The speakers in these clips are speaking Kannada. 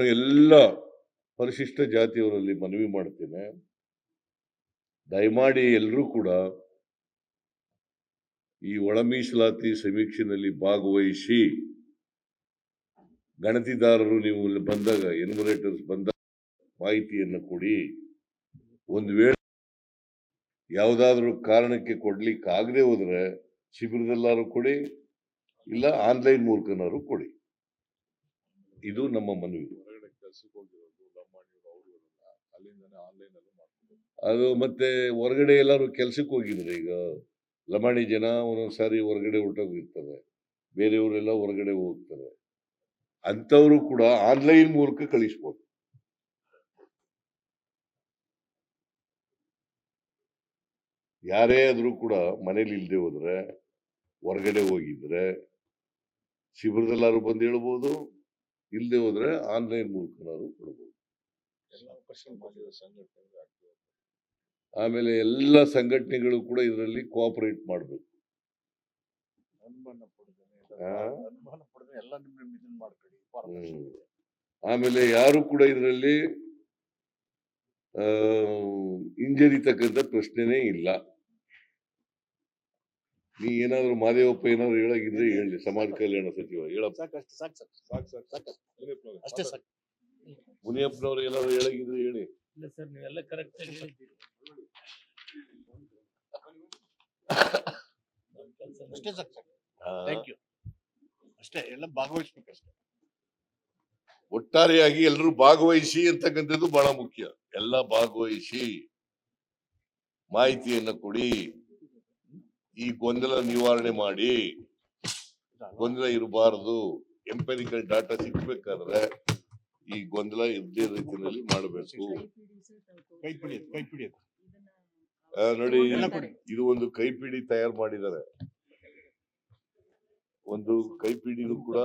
ಎಲ್ಲ ಪರಿಶಿಷ್ಟ ಜಾತಿಯವರಲ್ಲಿ ಮನವಿ ಮಾಡ್ತೇನೆ, ದಯಮಾಡಿ ಎಲ್ಲರೂ ಕೂಡ ಈ ಒಳ ಮೀಸಲಾತಿ ಸಮೀಕ್ಷೆಯಲ್ಲಿ ಭಾಗವಹಿಸಿ. ಗಣತಿದಾರರು ನೀವು ಬಂದಾಗ ಎನ್ಯುಮರೇಟರ್ಸ್ ಬಂದಾಗ ಮಾಹಿತಿಯನ್ನು ಕೊಡಿ. ಒಂದು ವೇಳೆ ಯಾವುದಾದ್ರೂ ಕಾರಣಕ್ಕೆ ಕೊಡ್ಲಿಕ್ಕೆ ಆಗದೆ ಹೋದ್ರೆ ಶಿಬಿರದಲ್ಲಾರು ಕೊಡಿ, ಇಲ್ಲ ಆನ್ಲೈನ್ ಮೂಲಕನಾರು ಕೊಡಿ. ಇದು ನಮ್ಮ ಮನವಿ. ಅದು ಮತ್ತೆ ಹೊರಗಡೆ ಎಲ್ಲಾರು ಕೆಲ್ಸಕ್ಕೆ ಹೋಗಿದ್ರೆ, ಈಗ ಲಮಾಣಿ ಜನ ಒಂದೊಂದ್ಸಾರಿ ಹೊರಗಡೆ ಹೊರಟೋಗಿರ್ತಾರೆ, ಬೇರೆಯವರೆಲ್ಲ ಹೊರಗಡೆ ಹೋಗ್ತಾರೆ. ಅಂತವರು ಕೂಡ ಆನ್ಲೈನ್ ಮೂಲಕ ಕಳಿಸ್ಬೋದು. ಯಾರೇ ಆದ್ರೂ ಕೂಡ ಮನೇಲಿ ಇಲ್ಲದೆ ಹೋದ್ರೆ, ಹೊರಗಡೆ ಹೋಗಿದ್ರೆ ಶಿಬಿರದಲ್ಲಾರು ಬಂದು ಹೇಳ್ಬೋದು, ಇಲ್ಲದೆ ಹೋದ್ರೆ ಆನ್ಲೈನ್ ಮೂಲಕನಾರು ಕೊಡ್ಬೋದು. ಆಮೇಲೆ ಎಲ್ಲ ಸಂಘಟನೆಗಳು ಕೂಡ ಇದರಲ್ಲಿ ಕೋಆಪರೇಟ್ ಮಾಡಬೇಕು. ಆಮೇಲೆ ಯಾರು ಕೂಡ ಇದರಲ್ಲಿ ಹಿಂಜರಿತಕ್ಕಂಥ ಪ್ರಶ್ನೆನೇ ಇಲ್ಲ. ನೀ ಏನಾದ್ರು ಮಾದೇವಪ್ಪ ಏನಾದ್ರು ಹೇಳಾಗಿದ್ರೆ ಹೇಳಿ, ಸಮಾಜ ಕಲ್ಯಾಣ ಸಚಿವ ಮುನಿಯಪ್ಪನವ್ರು ಏನಾದ್ರು ಹೇಳಾಗಿದ್ರೆ ಹೇಳಿ. ಇಲ್ಲ ಸರ್, ನೀವೆಲ್ಲ ಕರೆಕ್ಟ್ ಆಗಿ ಹೇಳಿದ್ದೀರಿ. ಅಷ್ಟೇ ಸರ್, ಥ್ಯಾಂಕ್ ಯು. ಅಷ್ಟೇ, ಎಲ್ಲ ಭಾಗವಹಿಸ್ಬೇಕಷ್ಟೇ. ಒಟ್ಟಾರೆಯಾಗಿ ಎಲ್ಲರೂ ಭಾಗವಹಿಸಿ ಅಂತಕ್ಕಂಥದ್ದು ಬಹಳ ಮುಖ್ಯ. ಎಲ್ಲ ಭಾಗವಹಿಸಿ ಮಾಹಿತಿಯನ್ನ ಕೊಡಿ, ಈ ಗೊಂದಲ ನಿವಾರಣೆ ಮಾಡಿ. ಗೊಂದಲ ಇರಬಾರದು. ಎಂಪೆರಿಕಲ್ ಡಾಟಾ ಸಿಗ್ಬೇಕಾದ್ರೆ ಈ ಗೊಂದಲ ಇದ್ದೇ ರೀತಿಯಲ್ಲಿ ಮಾಡಬೇಕು. ನೋಡಿ, ಇದು ಒಂದು ಕೈಪಿಡಿ ತಯಾರು ಮಾಡಿದ್ದಾರೆ. ಒಂದು ಕೈಪಿಡಿನೂ ಕೂಡ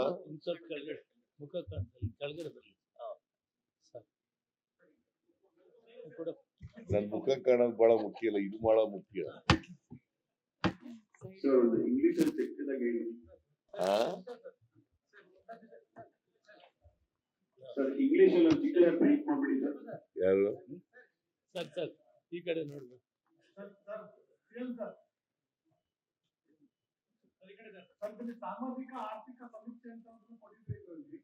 ನನ್ ಮುಖ ಕಾಣೋದು ಬಹಳ ಮುಖ್ಯ ಅಲ್ಲ, ಇದು ಬಹಳ ಮುಖ್ಯ. ಯಾರು ಸರ್ ಈ ಕಡೆ ನೋಡ್ಬೇಕು. ಸಾಮಾಜಿಕ ಆರ್ಥಿಕ ಸಮೀಕ್ಷೆ ಅಂತ ಕೊಟ್ಟಿದ್ದೀರಿ,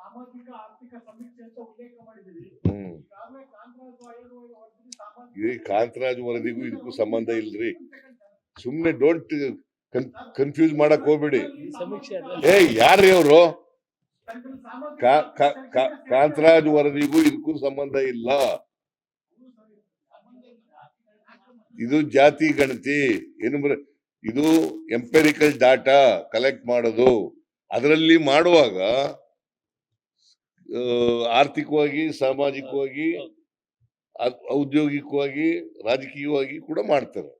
ಸಾಮಾಜಿಕ ಆರ್ಥಿಕ ಸಮೀಕ್ಷೆ ಅಂತ ಉಲ್ಲೇಖ ಮಾಡಿದ್ದೀರಿ. ಈ ಕಾಂತರಾಜ್ ವರದಿಗೂ ಇದಕ್ಕೂ ಸಂಬಂಧ ಇಲ್ರಿ. ಸುಮ್ನೆ ಡೋಂಟ್ ಕನ್ಫ್ಯೂಸ್ ಮಾಡಕ್ ಹೋಗ್ಬೇಡಿ. ಯಾರ್ರಿ ಅವರು? ಕಾಂತರಾಜ್ ವರದಿಗೂ ಇದಕ್ಕೂ ಸಂಬಂಧ ಇಲ್ಲ. ಇದು ಜಾತಿ ಗಣತಿ, ಇದು ಎಂಪೆರಿಕಲ್ ಡಾಟಾ ಕಲೆಕ್ಟ್ ಮಾಡೋದು. ಅದರಲ್ಲಿ ಮಾಡುವಾಗ ಆರ್ಥಿಕವಾಗಿ, ಸಾಮಾಜಿಕವಾಗಿ, ಔದ್ಯೋಗಿಕವಾಗಿ, ರಾಜಕೀಯವಾಗಿ ಕೂಡ ಮಾಡ್ತಾರೆ.